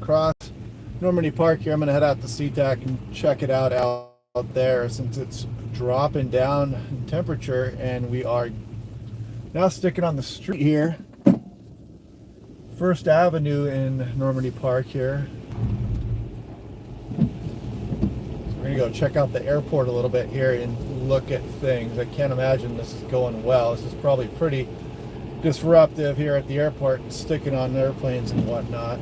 across Normandy Park here. I'm going to head out to SeaTac and check it out there since it's dropping down in temperature, and we are now sticking on the street here. First Avenue in Normandy Park here. So we're going to go check out the airport a little bit here and look at things. I can't imagine this is going well. This is probably pretty disruptive here at the airport, sticking on airplanes and whatnot.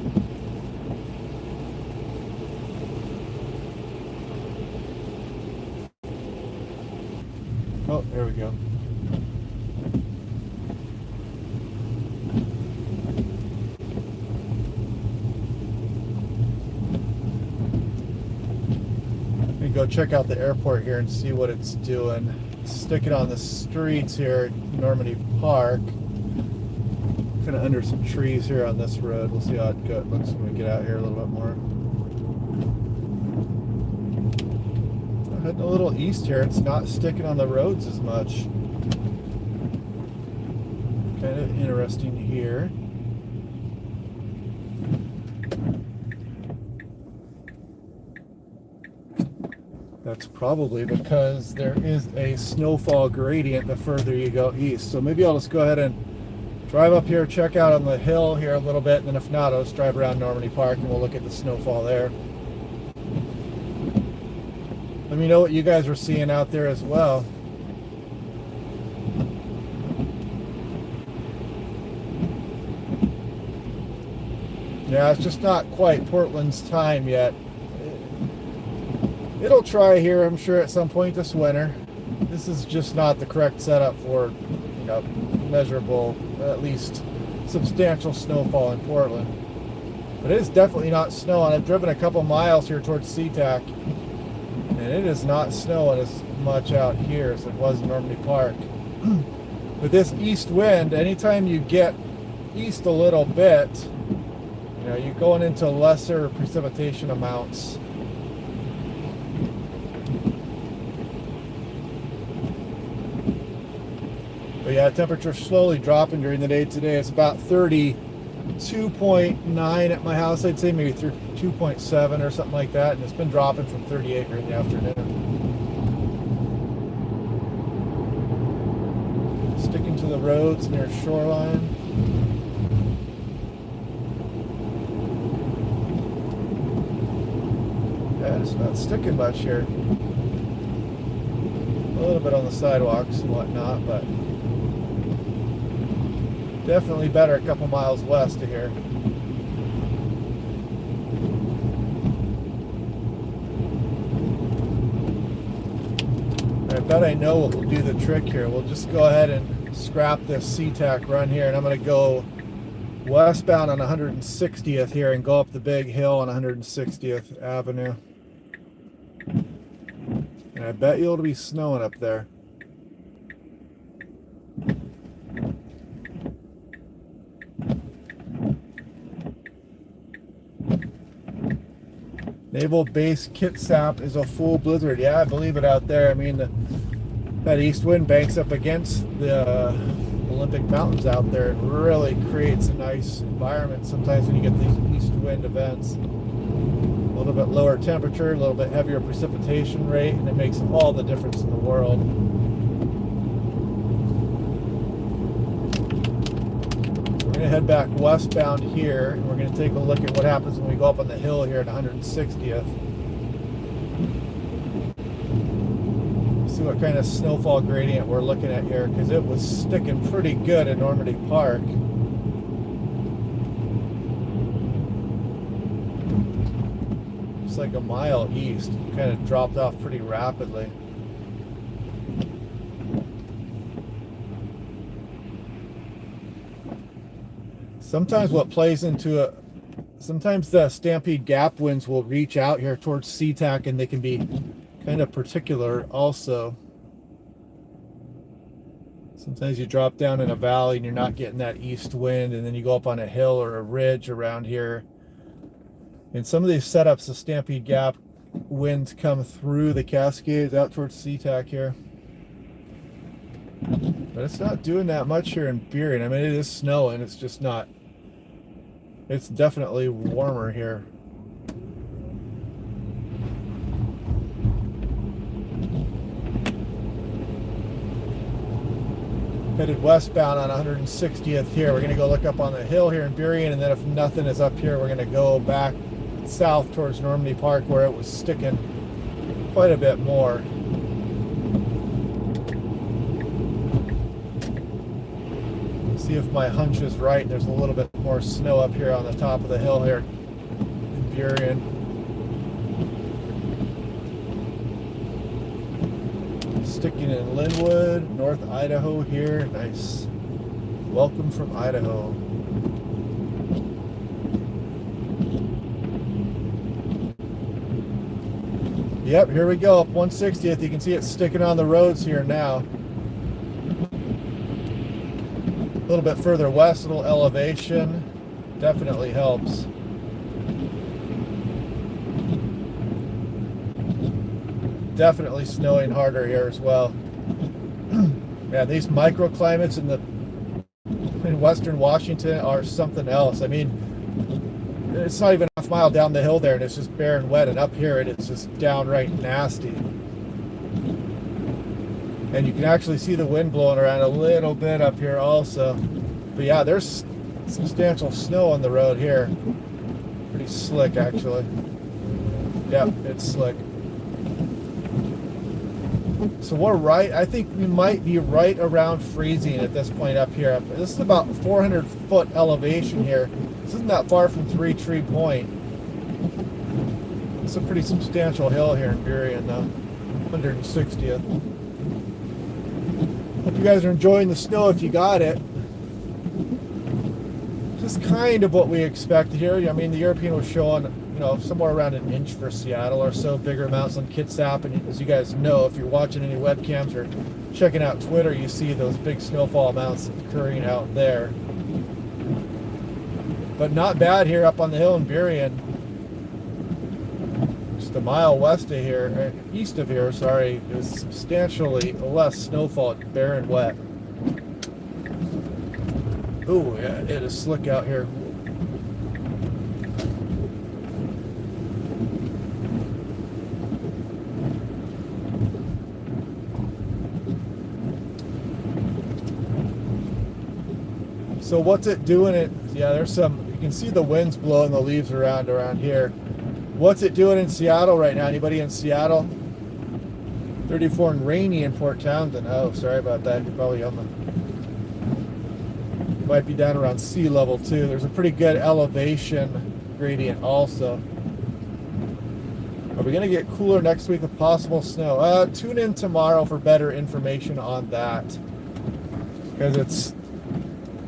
Oh, there we go. Let me go check out the airport here and see what it's doing. Sticking on the streets here at Normandy Park. Kind of under some trees here on this road. We'll see how it looks when we get out here a little bit more. Heading a little east here. It's not sticking on the roads as much. Kind of interesting here. That's probably because there is a snowfall gradient the further you go east. So maybe I'll just go ahead and drive up here, check out on the hill here a little bit, and then if not, I'll just drive around Normandy Park and we'll look at the snowfall there. Let me know what you guys are seeing out there as well. Yeah, it's just not quite Portland's time yet. It'll try here, I'm sure, at some point this winter. This is just not the correct setup for, measurable, at least substantial snowfall in Portland. But it is definitely not snowing. I've driven a couple miles here towards SeaTac, and it is not snowing as much out here as it was in Normandy Park. With this east wind, anytime you get east a little bit, you're going into lesser precipitation amounts. But yeah, temperature slowly dropping during the day today. It's about 32.9 at my house. I'd say maybe 32.7 or something like that. And it's been dropping from 38 here in the afternoon. Sticking to the roads near shoreline. Yeah, it's not sticking much here. A little bit on the sidewalks and whatnot, but definitely better a couple miles west of here. I bet I know what will do the trick here. We'll just go ahead and scrap this SeaTac run here, and I'm going to go westbound on 160th here and go up the big hill on 160th Avenue. And I bet you'll be snowing up there. Naval Base Kitsap is a full blizzard. Yeah, I believe it out there. I mean, that east wind banks up against the Olympic Mountains out there. It really creates a nice environment sometimes when you get these east wind events. A little bit lower temperature, a little bit heavier precipitation rate, and it makes all the difference in the world. We're going to head back westbound here, and we're going to take a look at what happens when we go up on the hill here at 160th. See what kind of snowfall gradient we're looking at here, because it was sticking pretty good in Normandy Park. It's like a mile east. It kind of dropped off pretty rapidly. Sometimes what plays into it, sometimes the Stampede Gap winds will reach out here towards SeaTac, and they can be kind of particular also. Sometimes you drop down in a valley and you're not getting that east wind, and then you go up on a hill or a ridge around here. In some of these setups, the Stampede Gap winds come through the Cascades out towards SeaTac here. But it's not doing that much here in Burien. I mean, it is snowing. It's just not It's definitely warmer here. Headed westbound on 160th here. We're going to go look up on the hill here in Burien, and then if nothing is up here, we're going to go back south towards Normandy Park where it was sticking quite a bit more. See if my hunch is right. There's a little bit more snow up here on the top of the hill here in Burien. Sticking in Linwood, North Idaho here. Nice. Welcome from Idaho. Yep, here we go, up 160th. You can see it sticking on the roads here now. A little bit further west, a little elevation. Definitely helps. Definitely snowing harder here as well. Yeah, these microclimates in western Washington are something else. I mean, it's not even a half mile down the hill there and it's just bare and wet, and up here it is just downright nasty. And you can actually see the wind blowing around a little bit up here also. But yeah, there's substantial snow on the road here. Pretty slick actually. Yep, it's slick. So we're right, I think we might be right around freezing at this point up here. This is about 400 foot elevation here. This isn't that far from Three Tree Point. It's a pretty substantial hill here in Burien though. 160th. Hope you guys are enjoying the snow if you got it. Just kind of what we expected here. I mean, the European was showing, you know, somewhere around an inch for Seattle or so, bigger amounts on Kitsap. And as you guys know, if you're watching any webcams or checking out Twitter, you see those big snowfall amounts occurring out there. But not bad here up on the hill in Burien. Just a mile west of here, east of here, sorry, is substantially less snowfall, bare and wet. Ooh, yeah, it is slick out here. So what's it doing? Yeah, there's some, you can see the winds blowing the leaves around here. What's it doing in Seattle right now? Anybody in Seattle? 34 and rainy in Port Townsend. Oh, sorry about that. You're probably on the, you might be down around sea level too. There's a pretty good elevation gradient also. Are we going to get cooler next week with possible snow? Tune in tomorrow for better information on that. Because it's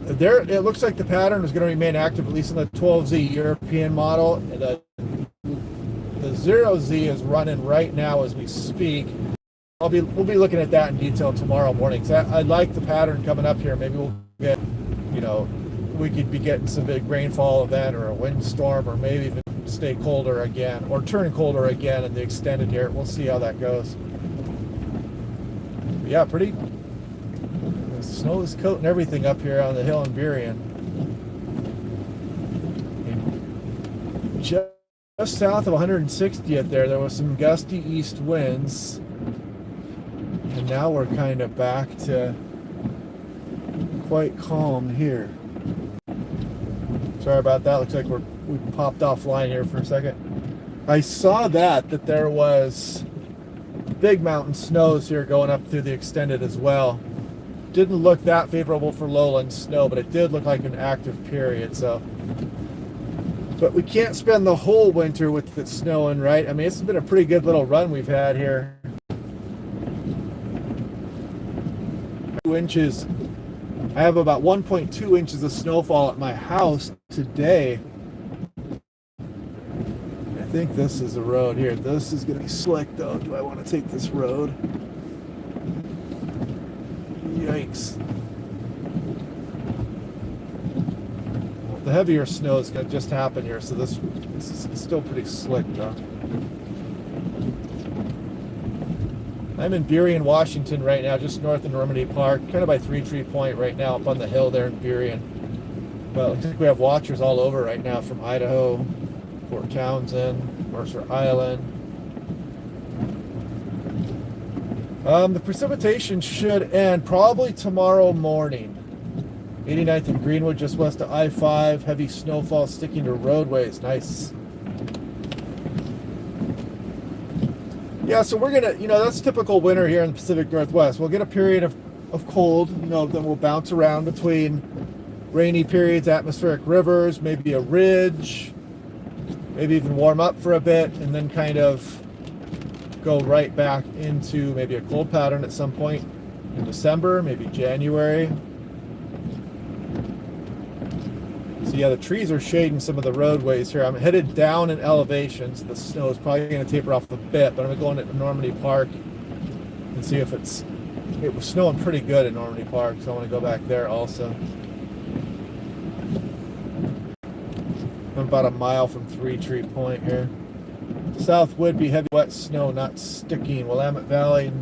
there, it looks like the pattern is going to remain active, at least in the 12Z European model. The 0Z is running right now as we speak. We'll be looking at that in detail tomorrow morning. Because I like the pattern coming up here. Maybe we'll get, you know, we could be getting some big rainfall event or a windstorm, or maybe even stay colder again or turn colder again in the extended here. We'll see how that goes. But yeah, pretty. The snow is coating everything up here on the hill in Burien. Just south of 160th there was some gusty east winds. And now we're kind of back to quite calm here. Sorry about that. Looks like we popped offline here for a second. I saw that there was big mountain snows here going up through the extended as well. Didn't look that favorable for lowland snow, but it did look like an active period. So, but we can't spend the whole winter with it snowing, right? I mean, it's been a pretty good little run we've had here. 2 inches. I have about 1.2 inches of snowfall at my house today. I think this is a road here. This is going to be slick though. Do I want to take this road? Yikes. Well, the heavier snow is going to just happen here, so this is still pretty slick though. I'm in Burien, Washington right now, just north of Normandy Park, kind of by Three Tree Point right now, up on the hill there in Burien. But I think we have watchers all over right now from Idaho, Port Townsend, Mercer Island. The precipitation should end probably tomorrow morning. 89th and Greenwood, just west of I-5. Heavy snowfall sticking to roadways. Nice. Yeah, so we're gonna, that's typical winter here in the Pacific Northwest. We'll get a period of cold, then we'll bounce around between rainy periods, atmospheric rivers, maybe a ridge, maybe even warm up for a bit, and then kind of go right back into maybe a cold pattern at some point in December, maybe January. So yeah, the trees are shading some of the roadways here. I'm headed down in elevation, so the snow is probably going to taper off a bit, but I'm going to go into Normandy Park and see if it was snowing pretty good in Normandy Park, so I want to go back there also. I'm about a mile from Three Tree Point here. South Whidbey, heavy wet snow, not sticking. Willamette Valley,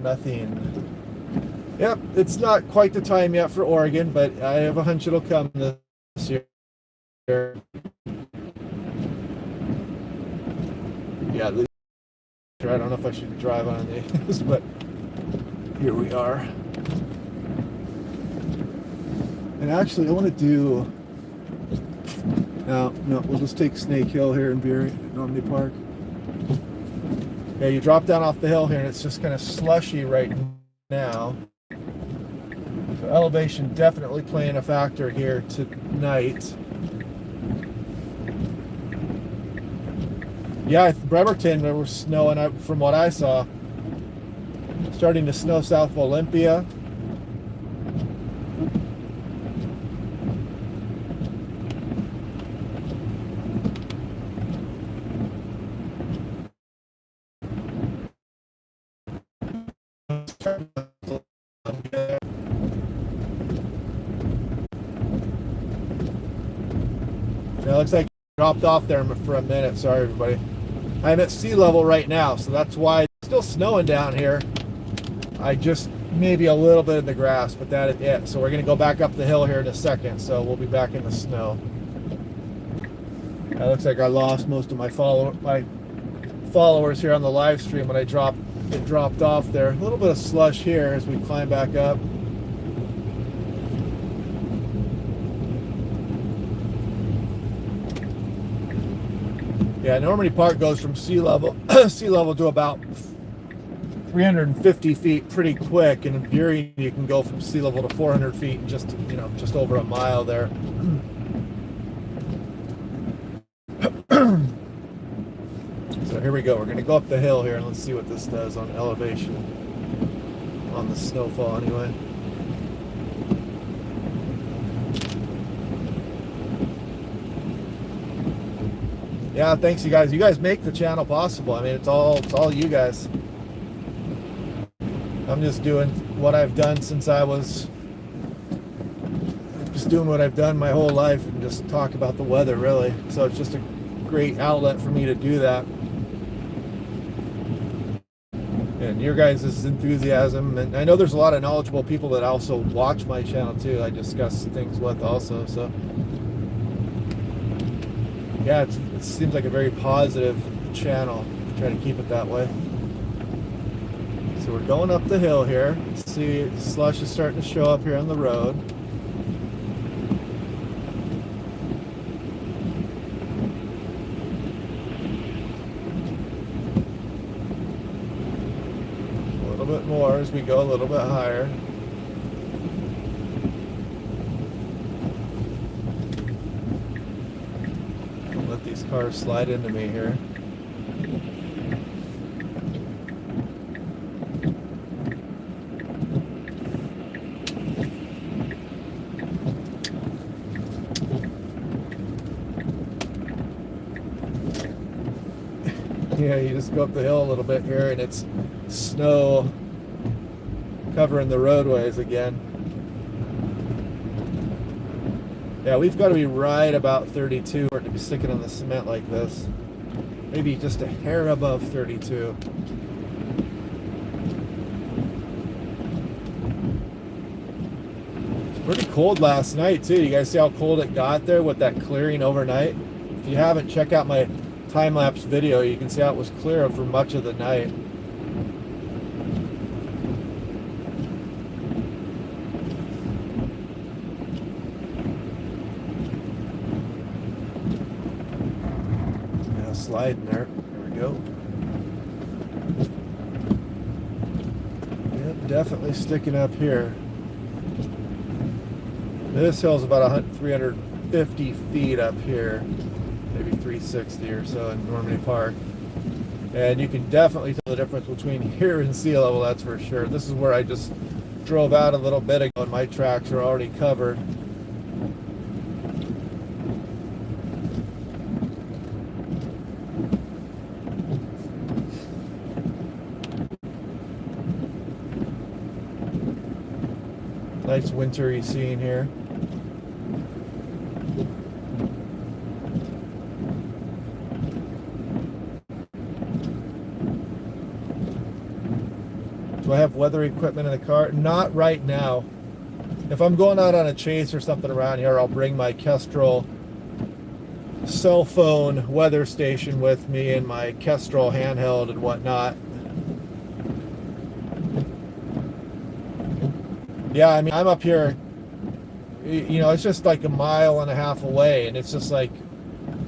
nothing. Yep, it's not quite the time yet for Oregon, but I have a hunch it'll come this year. Yeah, I don't know if I should drive on these, but here we are. And actually, I want to do... No, we'll just take Snake Hill here in Normandy Park. Yeah, you drop down off the hill here and it's just kind of slushy right now. So elevation definitely playing a factor here tonight. Yeah, Bremerton, there was snow, and from what I saw, starting to snow south of Olympia. It looks like it dropped off there for a minute. Sorry, everybody. I'm at sea level right now, so that's why it's still snowing down here. I just maybe a little bit in the grass, but that is it. So we're going to go back up the hill here in a second, so we'll be back in the snow. It looks like I lost most of my followers here on the live stream when it dropped off there. A little bit of slush here as we climb back up. Yeah, Normandy Park goes from sea level to about 350 feet pretty quick, and in Burien you can go from sea level to 400 feet in just over a mile there. So here we go. We're going to go up the hill here and let's see what this does on elevation, on the snowfall anyway. Yeah, thanks you guys. You guys make the channel possible. I mean, it's all you guys. I'm just doing what I've done since I was just doing what I've done my whole life and just talk about the weather, really. So it's just a great outlet for me to do that. And your guys' enthusiasm, and I know there's a lot of knowledgeable people that also watch my channel too. I discuss things with also, so yeah, it seems like a very positive channel. Try to keep it that way. So we're going up the hill here. See, slush is starting to show up here on the road. A little bit more as we go a little bit higher. Don't let these cars slide into me here. Yeah, you just go up the hill a little bit here and it's snow covering the roadways again. Yeah, we've got to be right about 32 for it to be sticking on the cement like this. Maybe just a hair above 32. Pretty cold last night too. You guys see how cold it got there with that clearing overnight? If you haven't, check out my time-lapse video. You can see how it was clear for much of the night. Yeah, sliding there. There we go. Yep, definitely sticking up here. This hill's about 350 feet up here, maybe 360 or so in Normandy Park. And you can definitely tell the difference between here and sea level, that's for sure. This is where I just drove out a little bit ago and my tracks are already covered. Nice wintry scene here. Do I have weather equipment in the car? Not right now. If I'm going out on a chase or something around here, I'll bring my Kestrel cell phone weather station with me and my Kestrel handheld and whatnot. Yeah, I mean, I'm up here, you know, it's just like a mile and a half away, and it's just like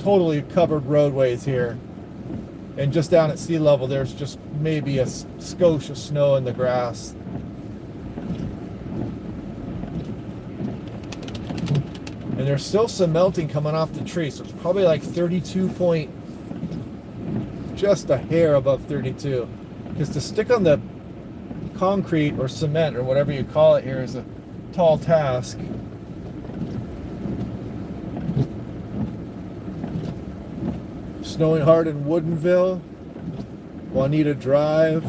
totally covered roadways here. And just down at sea level, there's just maybe a skosh of snow in the grass. And there's still some melting coming off the tree, so it's probably like 32 point, just a hair above 32. Because to stick on the concrete or cement or whatever you call it here is a tall task. Snowing hard in Woodinville, Juanita Drive,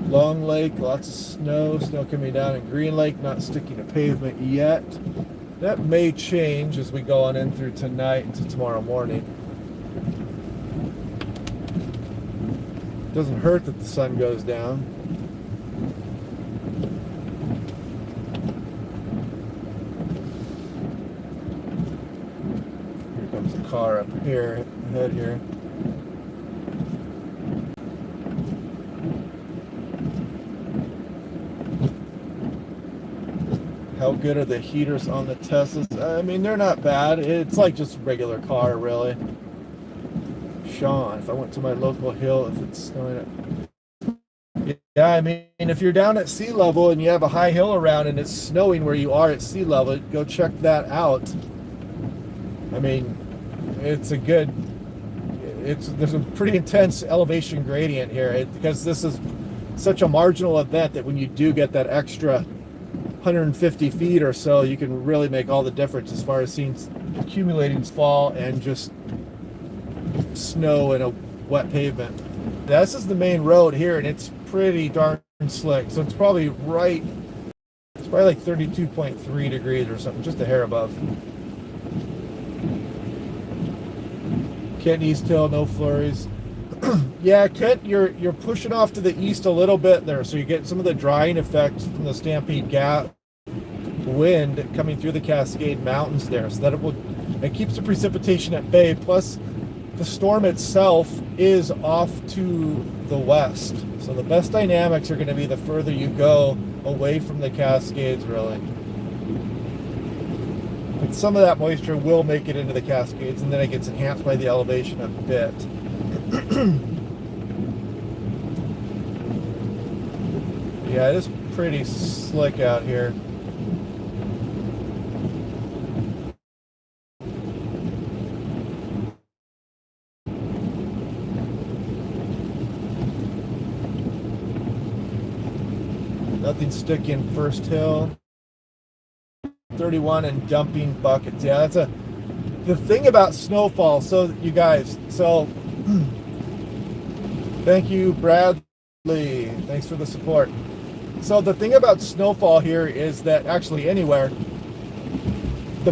Long Lake, lots of snow coming down in Green Lake, not sticking to pavement yet. That may change as we go on in through tonight into tomorrow morning. Doesn't hurt that the sun goes down. Here comes the car up here, ahead here. How good are the heaters on the Teslas? I mean, they're not bad. It's like just a regular car, really. Sean, if I went to my local hill, if it's snowing. Yeah, I mean, if you're down at sea level and you have a high hill around and it's snowing where you are at sea level, go check that out. I mean, there's a pretty intense elevation gradient here because this is such a marginal event that when you do get that extra 150 feet or so, you can really make all the difference as far as seeing accumulating fall and just snow and a wet pavement. This is the main road here, and it's pretty darn slick. So it's probably like 32.3 degrees or something, just a hair above. Kent East Hill, no flurries. Yeah, Kent, you're pushing off to the east a little bit there, so you get some of the drying effect from the Stampede Gap wind coming through the Cascade Mountains there, so that it keeps the precipitation at bay. Plus, the storm itself is off to the west, so the best dynamics are going to be the further you go away from the Cascades, really. But some of that moisture will make it into the Cascades, and then it gets enhanced by the elevation a bit. Yeah, it is pretty slick out here. Nothing sticking first hill. 31 and dumping buckets. Yeah, that's the thing about Snowfall. So you guys, thank you, Bradley. Thanks for the support. So the thing about Snowfall here is that actually anywhere, the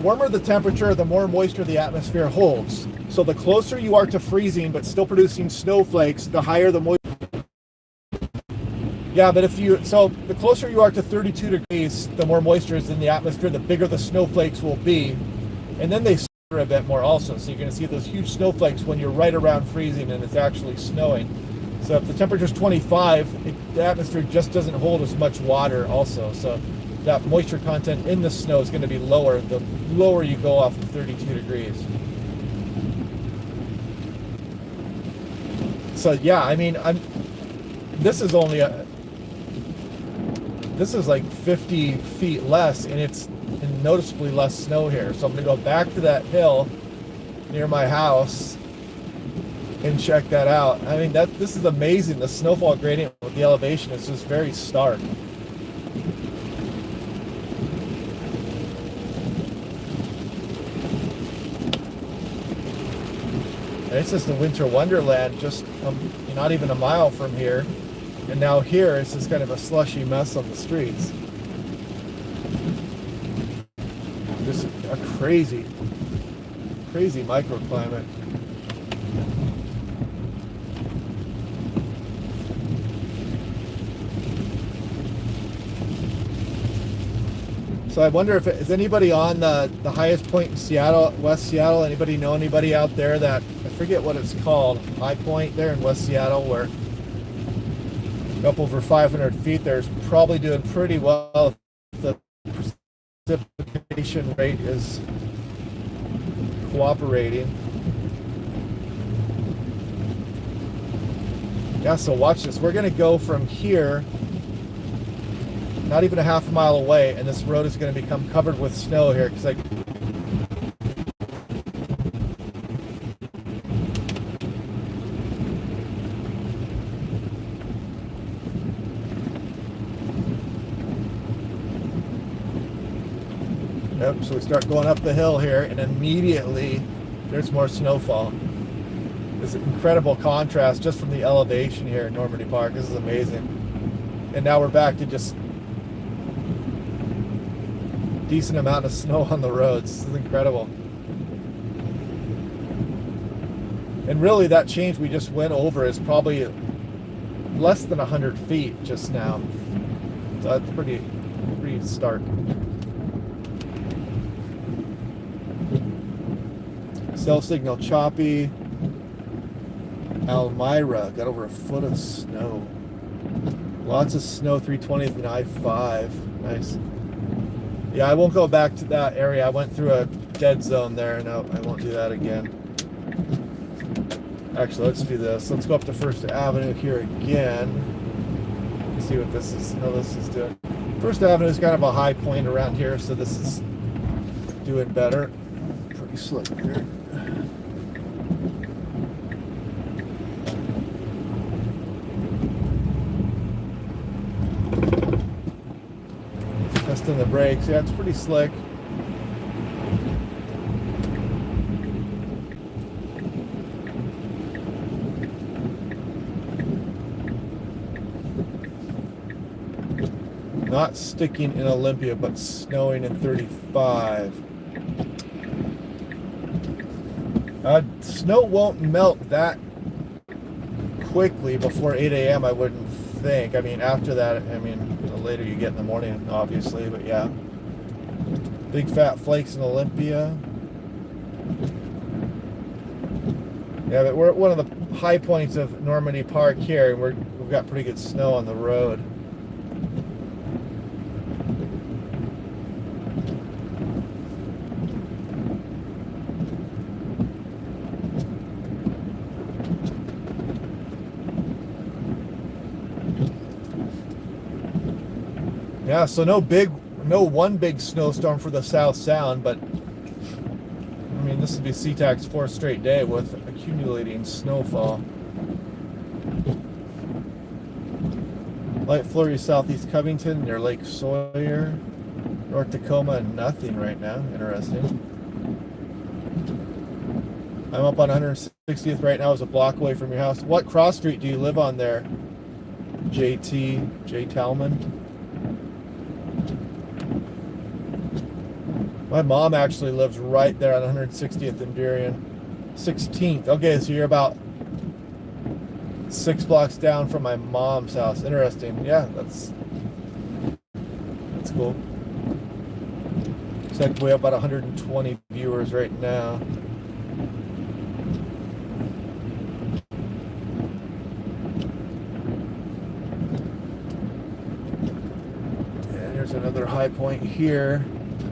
warmer the temperature, the more moisture the atmosphere holds. So the closer you are to freezing but still producing snowflakes, the higher the moisture. Yeah, but so the closer you are to 32 degrees, the more moisture is in the atmosphere, the bigger the snowflakes will be. And then they scatter a bit more also. So you're going to see those huge snowflakes when you're right around freezing and it's actually snowing. So if the temperature's 25, the atmosphere just doesn't hold as much water also. So that moisture content in the snow is going to be lower the lower you go off of 32 degrees. So yeah, I mean, this is only this is like 50 feet less, and it's noticeably less snow here. So I'm going to go back to that hill near my house and check that out. I mean, this is amazing. The snowfall gradient with the elevation is just very stark. And it's just a winter wonderland, just not even a mile from here. And now here, it's just kind of a slushy mess on the streets. Just a crazy, crazy microclimate. So I wonder if is anybody on the highest point in Seattle, West Seattle? Anybody know anybody out there that, I forget what it's called, high point there in West Seattle, where up over 500 feet, there's probably doing pretty well if the precipitation rate is cooperating. Yeah, so watch this. We're going to go from here, not even a half a mile away, and this road is going to become covered with snow here because Yep, so we start going up the hill here, and immediately there's more snowfall. This incredible contrast just from the elevation here in Normandy Park. This is amazing. And now we're back to just decent amount of snow on the roads. This is incredible. And really that change we just went over is probably less than 100 feet just now. So that's pretty stark. Cell signal choppy. Elmira got over a foot of snow. Lots of snow, 320th and I-5. Nice. Yeah, I won't go back to that area. I went through a dead zone there. No, I won't do that again. Actually, let's do this. Let's go up to First Avenue here again. Let's see what this is, how this is doing. First Avenue is kind of a high point around here, so this is doing better. Pretty slick here. Testing the brakes. Yeah, it's pretty slick. Not sticking in Olympia, but snowing in 35. Snow won't melt that quickly before 8 a.m. I wouldn't think. I mean, after that, I mean, the later you get in the morning, obviously, but yeah. Big fat flakes in Olympia. Yeah, but we're at one of the high points of Normandy Park here, and we've got pretty good snow on the road. Yeah, so no one big snowstorm for the South Sound, but I mean, this would be SeaTac's fourth straight day with accumulating snowfall. Light flurry southeast Covington near Lake Sawyer. North Tacoma, nothing right now. Interesting. I'm up on 160th right now, is a block away from your house. What cross street do you live on there, J. Talman? My mom actually lives right there on 160th and Burien. 16th. Okay, so you're about 6 blocks down from my mom's house. Interesting. Yeah, that's cool. Looks like we have about 120 viewers right now. And here's another high point here.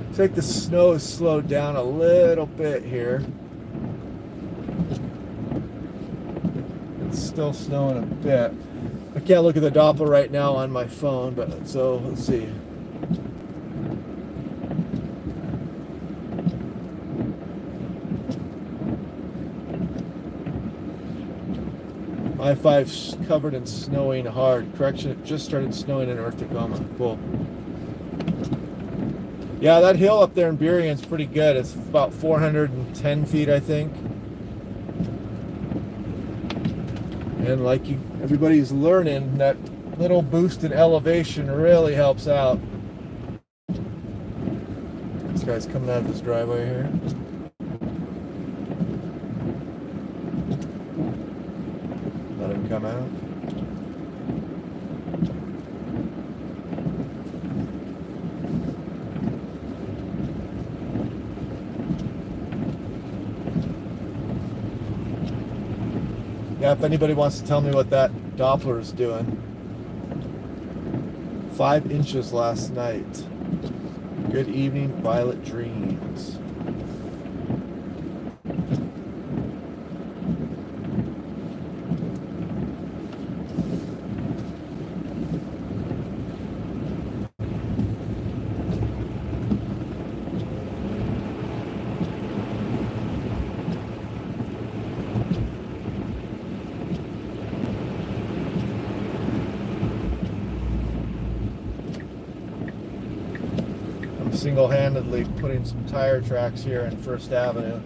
Looks like the snow has slowed down a little bit here. It's still snowing a bit. I can't look at the Doppler right now on my phone, but so let's see. I-5's covered in snowing hard. Correction, it just started snowing in North Tacoma. Cool. Yeah, that hill up there in Burien's pretty good. It's about 410 feet, I think. And like everybody's learning, that little boost in elevation really helps out. This guy's coming out of his driveway here. Let him come out. Yeah, if anybody wants to tell me what that Doppler is doing. 5 inches last night. Good evening, Violet Dreams. Single-handedly putting some tire tracks here in First Avenue.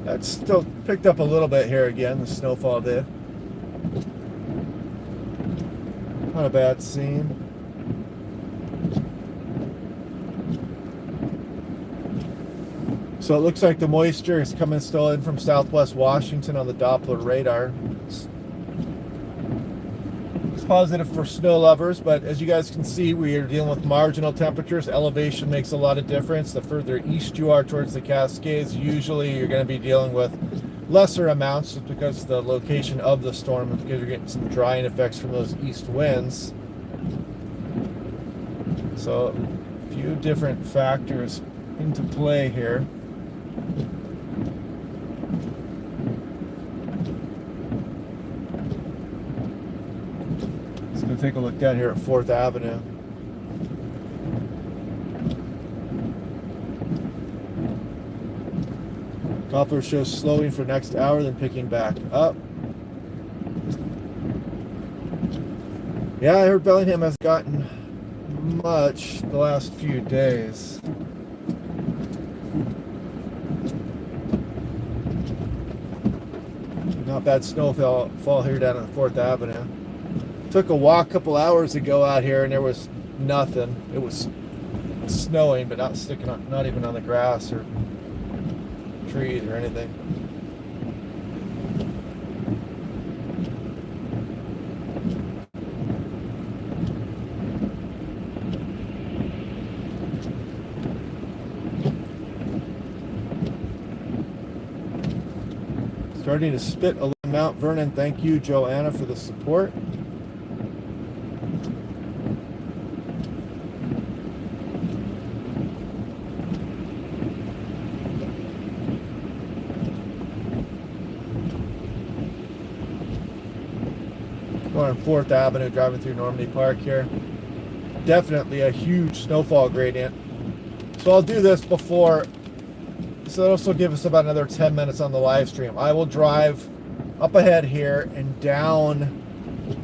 That's still picked up a little bit here again, the snowfall did. Not a bad scene. So it looks like the moisture is coming still in from southwest Washington on the Doppler radar. It's positive for snow lovers, but as you guys can see, we are dealing with marginal temperatures. Elevation makes a lot of difference. The further east you are towards the Cascades, usually you're going to be dealing with lesser amounts just because of the location of the storm and because you're getting some drying effects from those east winds. So a few different factors into play here. Let's go take a look down here at 4th Avenue. Doppler shows slowing for next hour, then picking back up. Yeah, I heard Bellingham has gotten much the last few days. Not bad snowfall here down on 4th Avenue. Took a walk a couple hours ago out here and there was nothing. It was snowing, but not sticking on, not even on the grass or trees or anything. Starting to spit along Mount Vernon. Thank you, Joanna, for the support. Going on 4th Avenue, driving through Normandy Park here. Definitely a huge snowfall gradient. So I'll do this before. So this will give us about another 10 minutes on the live stream. I will drive up ahead here and down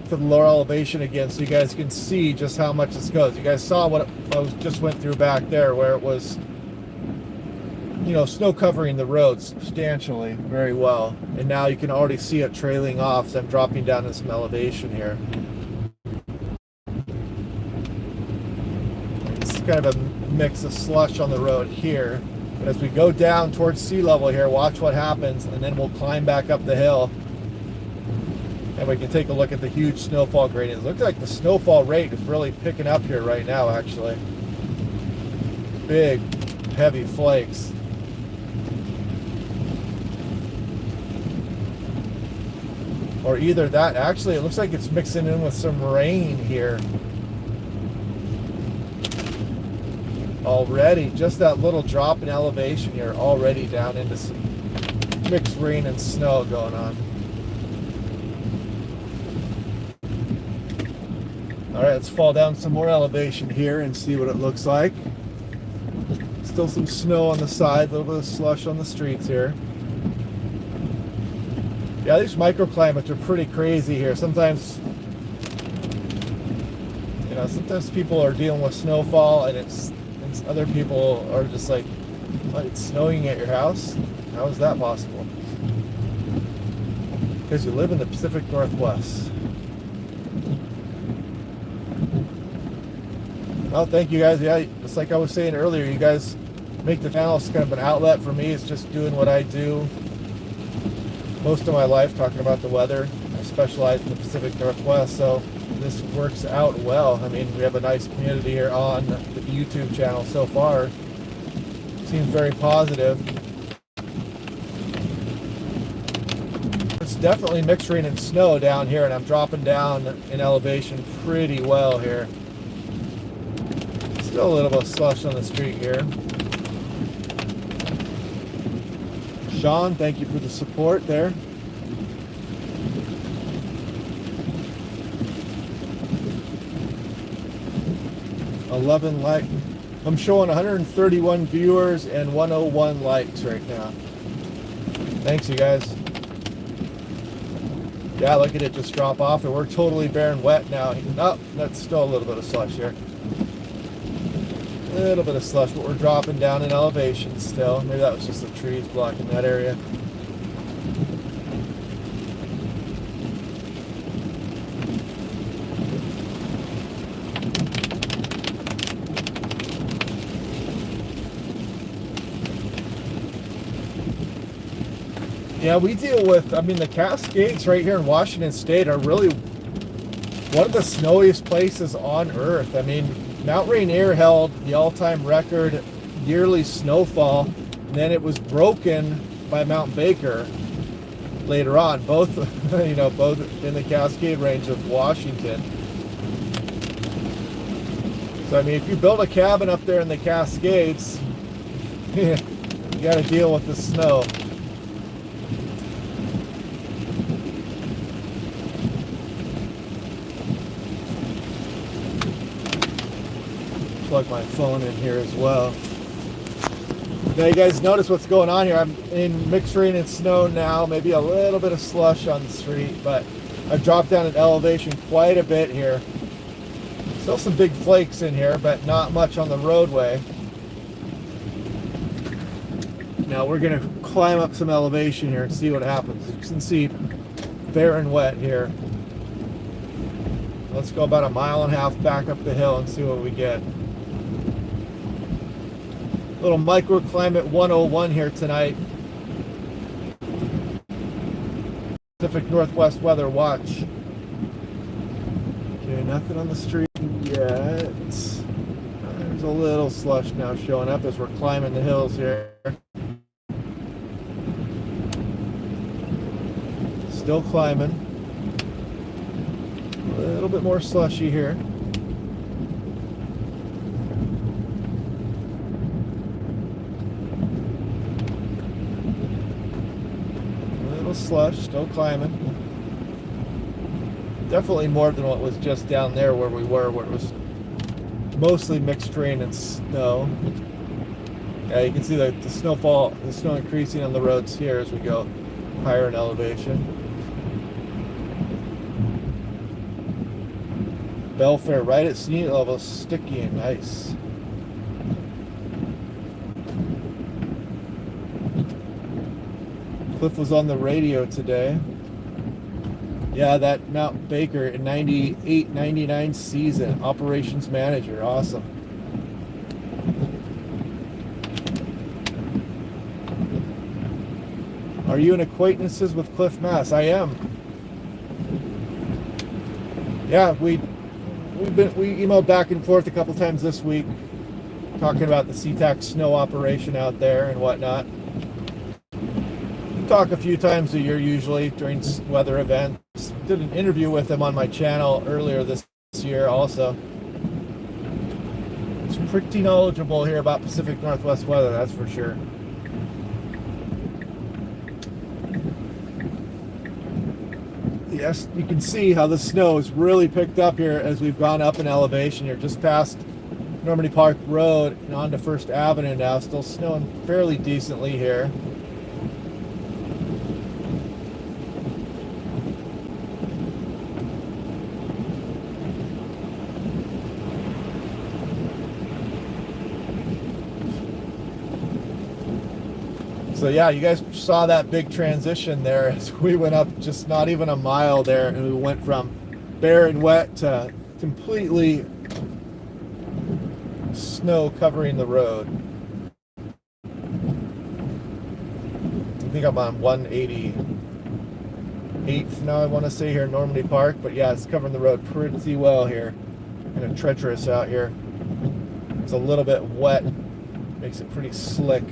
to the lower elevation again so you guys can see just how much this goes. You guys saw what I just went through back there where it was snow covering the road substantially very well. And now you can already see it trailing off as I'm dropping down in some elevation here. It's kind of a mix of slush on the road here. But as we go down towards sea level here, watch what happens, and then we'll climb back up the hill. And we can take a look at the huge snowfall gradients. It looks like the snowfall rate is really picking up here right now, actually. Big, heavy flakes. Or either that, actually, it looks like it's mixing in with some rain here. Already, just that little drop in elevation here, already down into some mixed rain and snow going on. All right, let's fall down some more elevation here and see what it looks like. Still some snow on the side, a little bit of slush on the streets here. Yeah, these microclimates are pretty crazy here. Sometimes people are dealing with snowfall and other people are just like, what, it's snowing at your house? How is that possible? Because you live in the Pacific Northwest. Well, thank you guys. Yeah, just like I was saying earlier, you guys make the channel kind of an outlet for me. It's just doing what I do most of my life, talking about the weather. I specialize in the Pacific Northwest, so this works out well. I mean, we have a nice community here on the YouTube channel so far. Seems very positive. It's definitely mixed rain and snow down here, and I'm dropping down in elevation pretty well here. Still a little bit of slush on the street here. Sean, thank you for the support there. I'm showing 131 viewers and 101 likes right now. Thanks, you guys. Yeah, look at it just drop off, and we're totally bare and wet now. Oh, that's still a little bit of slush here. A little bit of slush, but we're dropping down in elevation still. Maybe that was just the trees blocking that area. Yeah, we deal with, the Cascades right here in Washington State are really one of the snowiest places on Earth. I mean, Mount Rainier held the all-time record yearly snowfall, and then it was broken by Mount Baker later on, both both in the Cascade Range of Washington. So I mean, if you build a cabin up there in the Cascades, you got to deal with the snow. Plug my phone in here as well. Now you guys notice what's going on here. I'm in mixed rain and snow now, maybe a little bit of slush on the street, but I've dropped down in elevation quite a bit here. Still some big flakes in here, but not much on the roadway. Now we're gonna climb up some elevation here and see what happens. You can see bare and wet here. Let's go about 1.5 miles back up the hill and see what we get. Little microclimate 101 here tonight. Pacific Northwest Weather Watch. Okay, nothing on the street yet. There's a little slush now showing up as we're climbing the hills here. Still climbing. A little bit more slushy here. Slush, still climbing. Definitely more than what was just down there where we were, where it was mostly mixed rain and snow. Yeah, you can see the snowfall, the snow increasing on the roads here as we go higher in elevation. Belfair right at sea level, sticky and nice. Cliff was on the radio today. Yeah, that Mount Baker in 98, 99 season, operations manager. Awesome. Are you in acquaintances with Cliff Mass? I am. Yeah, we emailed back and forth a couple times this week, talking about the SeaTac snow operation out there and whatnot. We talk a few times a year usually during weather events. Did an interview with him on my channel earlier this year also. He's pretty knowledgeable here about Pacific Northwest weather, that's for sure. Yes, you can see how the snow has really picked up here as we've gone up in elevation here, just past Normandy Park Road and onto First Avenue now. Still snowing fairly decently here. So yeah, you guys saw that big transition there as we went up just not even a mile there, and we went from bare and wet to completely snow covering the road. I think I'm on 188th now, I want to say, here in Normandy Park, but yeah, it's covering the road pretty well here. Kind of treacherous out here. It's a little bit wet, makes it pretty slick.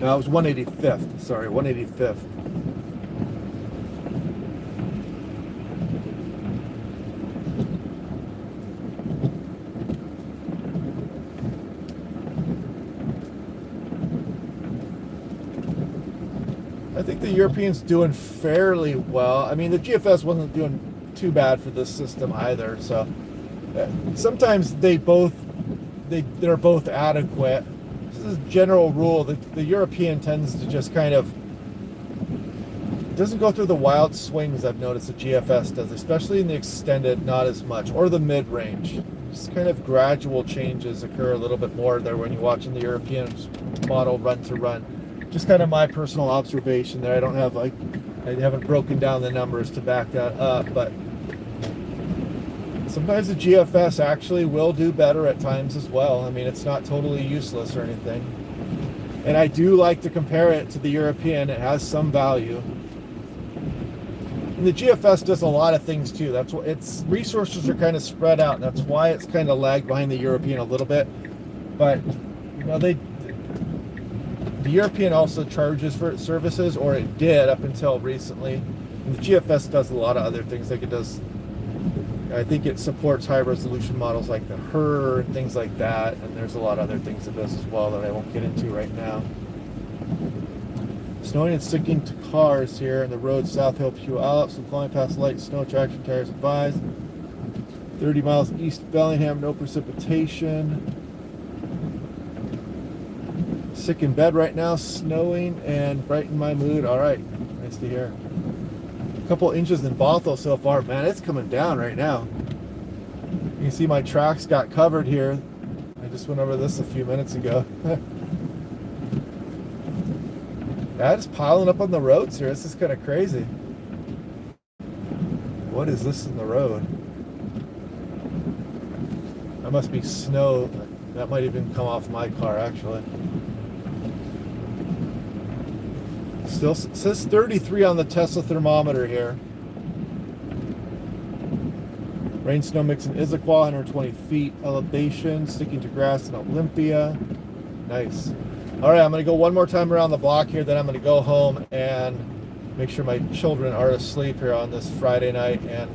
No, it was 185th. Sorry, 185th. I think the Europeans doing fairly well. I mean, the GFS wasn't doing too bad for this system either. So sometimes they're both adequate. This is a general rule. The European tends to just kind of doesn't go through the wild swings I've noticed the GFS does, especially in the extended, not as much, or the mid-range. Just kind of gradual changes occur a little bit more there when you're watching the European model run to run. Just kind of my personal observation there. I haven't broken down the numbers to back that up, but sometimes the GFS actually will do better at times as well. I mean, it's not totally useless or anything. And I do like to compare it to the European. It has some value. And the GFS does a lot of things too. That's what its resources are kind of spread out. And that's why it's kind of lagged behind the European a little bit. But you know, the European also charges for its services, or it did up until recently. And the GFS does a lot of other things. Like I think it supports high resolution models like the HER and things like that, and there's a lot of other things it does as well that I won't get into right now. Snowing and sticking to cars here in the road, South Hill Puyallup, so flying past light snow, traction tires advised. 30 miles east Bellingham, no precipitation. Sick in bed right now, snowing and brighten my mood. All right, nice to hear. A couple inches in Bothell so far. Man, it's coming down right now. You can see my tracks got covered here. I just went over this a few minutes ago. Yeah, just piling up on the roads here. This is kind of crazy. What is this in the road? That must be snow. That might even come off my car, actually. Still says 33 on the Tesla thermometer here. Rain snow mix in Issaquah, 120 feet elevation, sticking to grass in Olympia. Nice. All right, I'm going to go one more time around the block here, then I'm going to go home and make sure my children are asleep here on this Friday night and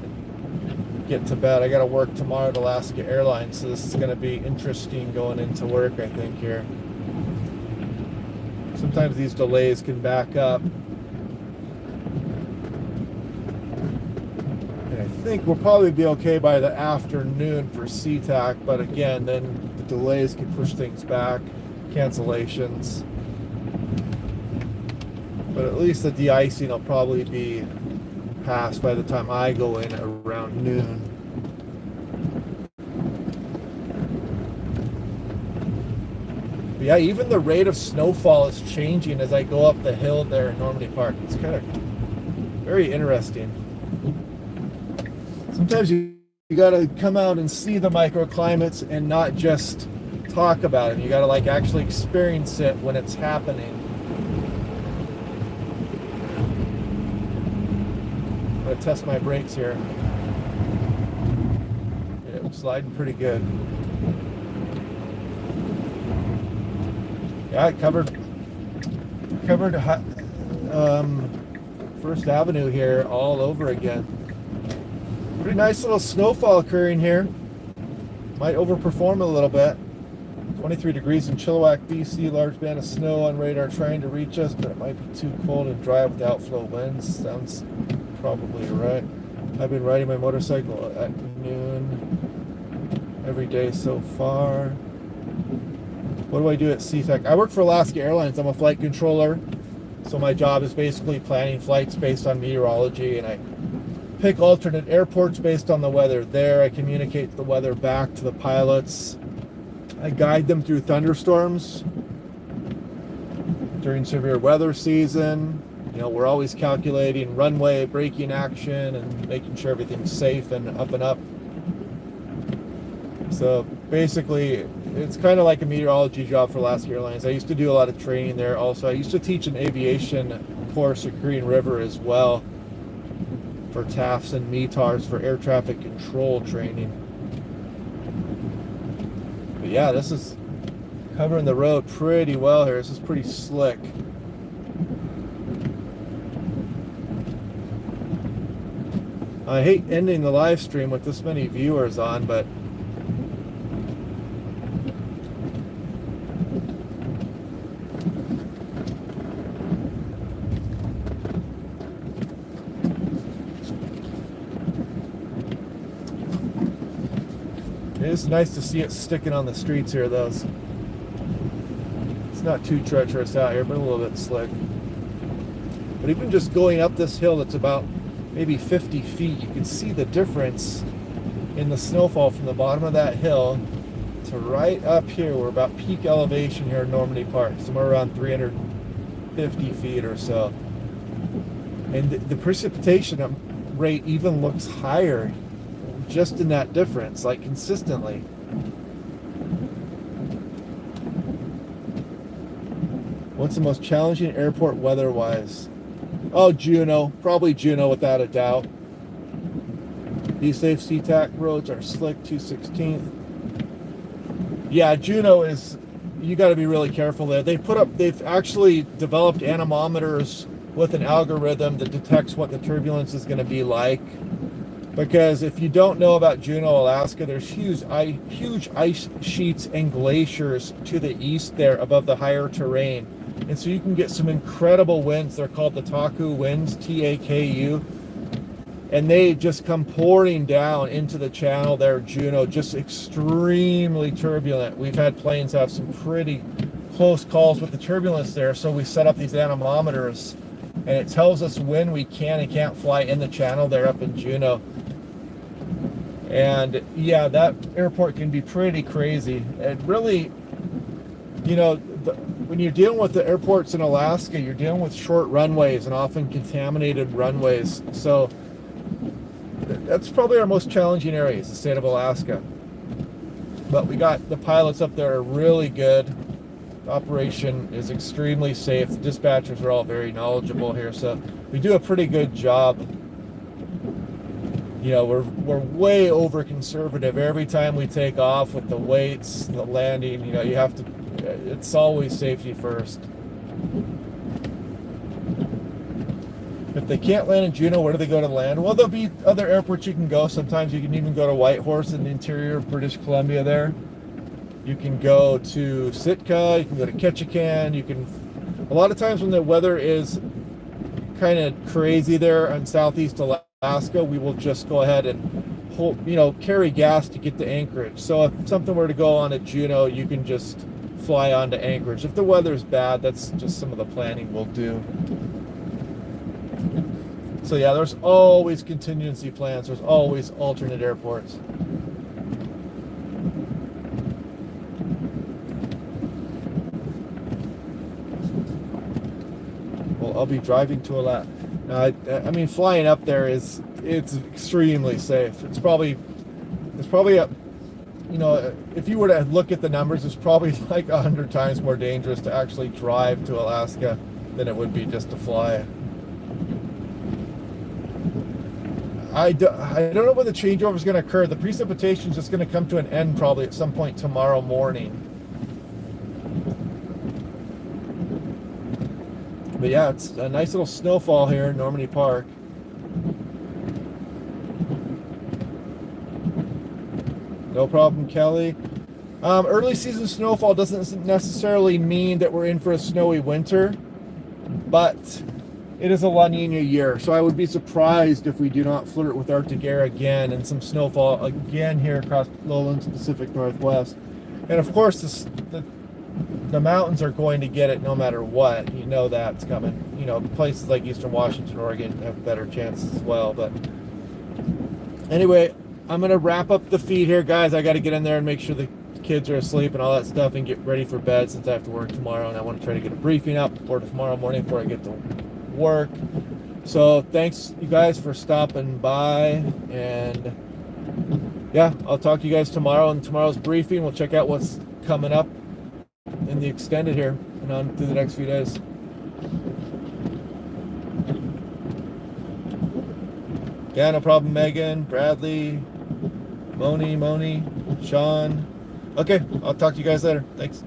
get to bed. I got to work tomorrow at Alaska Airlines, so this is going to be interesting going into work, I think, here. Sometimes these delays can back up. And I think we'll probably be okay by the afternoon for SeaTac, but again, then the delays can push things back, cancellations. But at least the de-icing will probably be past by the time I go in around noon. Yeah, even the rate of snowfall is changing as I go up the hill there in Normandy Park. It's kind of very interesting. Sometimes you got to come out and see the microclimates and not just talk about it. You got to like actually experience it when it's happening. I'm going to test my brakes here. Yeah, I'm sliding pretty good. Yeah, I covered First Avenue here all over again. Pretty nice little snowfall occurring here. Might overperform a little bit. 23 degrees in Chilliwack, BC. Large band of snow on radar trying to reach us, but it might be too cold and dry with outflow winds. Sounds probably right. I've been riding my motorcycle at noon every day so far. What do I do at SeaTac? I work for Alaska Airlines. I'm a flight controller. So my job is basically planning flights based on meteorology, and I pick alternate airports based on the weather there. I communicate the weather back to the pilots. I guide them through thunderstorms during severe weather season. You know, we're always calculating runway, braking action, and making sure everything's safe and up and up. So basically, it's kind of like a meteorology job for Alaska Airlines. I used to do a lot of training there also. I used to teach an aviation course at Green River as well for TAFs and METARs for air traffic control training. But yeah, this is covering the road pretty well here. This is pretty slick. I hate ending the live stream with this many viewers on, but it's nice to see it sticking on the streets here, though. It's not too treacherous out here, but a little bit slick. But even just going up this hill that's about maybe 50 feet, you can see the difference in the snowfall from the bottom of that hill to right up here. We're about peak elevation here in Normandy Park, somewhere around 350 feet or so. And the precipitation rate even looks higher just in that difference, like consistently. What's the most challenging airport weather-wise? Oh, Juneau. Probably Juneau without a doubt. Be safe, SeaTac roads are slick, 216th. Yeah, Juneau is, you got to be really careful there. They've actually developed anemometers with an algorithm that detects what the turbulence is going to be like. Because if you don't know about Juneau, Alaska, there's huge ice sheets and glaciers to the east there above the higher terrain. And so you can get some incredible winds. They're called the Taku winds, T-A-K-U. And they just come pouring down into the channel there, Juneau, just extremely turbulent. We've had planes have some pretty close calls with the turbulence there. So we set up these anemometers, and it tells us when we can and can't fly in the channel there up in Juneau. And yeah, that airport can be pretty crazy. It really, you know, when you're dealing with the airports in Alaska, you're dealing with short runways and often contaminated runways. So that's probably our most challenging area, is the state of Alaska. But we got the pilots up there are really good. The operation is extremely safe. The dispatchers are all very knowledgeable here, so we do a pretty good job. You know, we're way over conservative every time we take off with the weights, the landing. You know, you have to, it's always safety first. If they can't land in Juneau, where do they go to land? Well, there'll be other airports you can go. Sometimes you can even go to Whitehorse in the interior of British Columbia there. You can go to Sitka, you can go to Ketchikan, you can, a lot of times when the weather is kind of crazy there on southeast Alaska, we will just go ahead and hold, you know, carry gas to get to Anchorage. So if something were to go on at Juneau, you can just fly on to Anchorage. If the weather's bad, that's just some of the planning we'll do. So yeah, there's always contingency plans. There's always alternate airports. I'll be driving to Alaska. I mean, flying up there it's extremely safe. It's probably a, you know, if you were to look at the numbers, it's probably like 100 times more dangerous to actually drive to Alaska than it would be just to fly. I don't know when the changeover is going to occur. The precipitation is just going to come to an end probably at some point tomorrow morning. But yeah, it's a nice little snowfall here in Normandy Park. No problem, Kelly. Early season snowfall doesn't necessarily mean that we're in for a snowy winter, but it is a La Nina year, so I would be surprised if we do not flirt with Arctic air again and some snowfall again here across lowlands Pacific Northwest. And of course, the mountains are going to get it no matter what. You know that's coming. You know, places like Eastern Washington, Oregon have better chances as well. But anyway, I'm going to wrap up the feed here, guys. I got to get in there and make sure the kids are asleep and all that stuff and get ready for bed since I have to work tomorrow. And I want to try to get a briefing up for tomorrow morning before I get to work. So thanks, you guys, for stopping by. And yeah, I'll talk to you guys tomorrow in tomorrow's briefing. We'll check out what's coming up in the extended here and on through the next few days. Yeah, no problem, Megan, Bradley, Moni, Sean. Okay, I'll talk to you guys later. Thanks.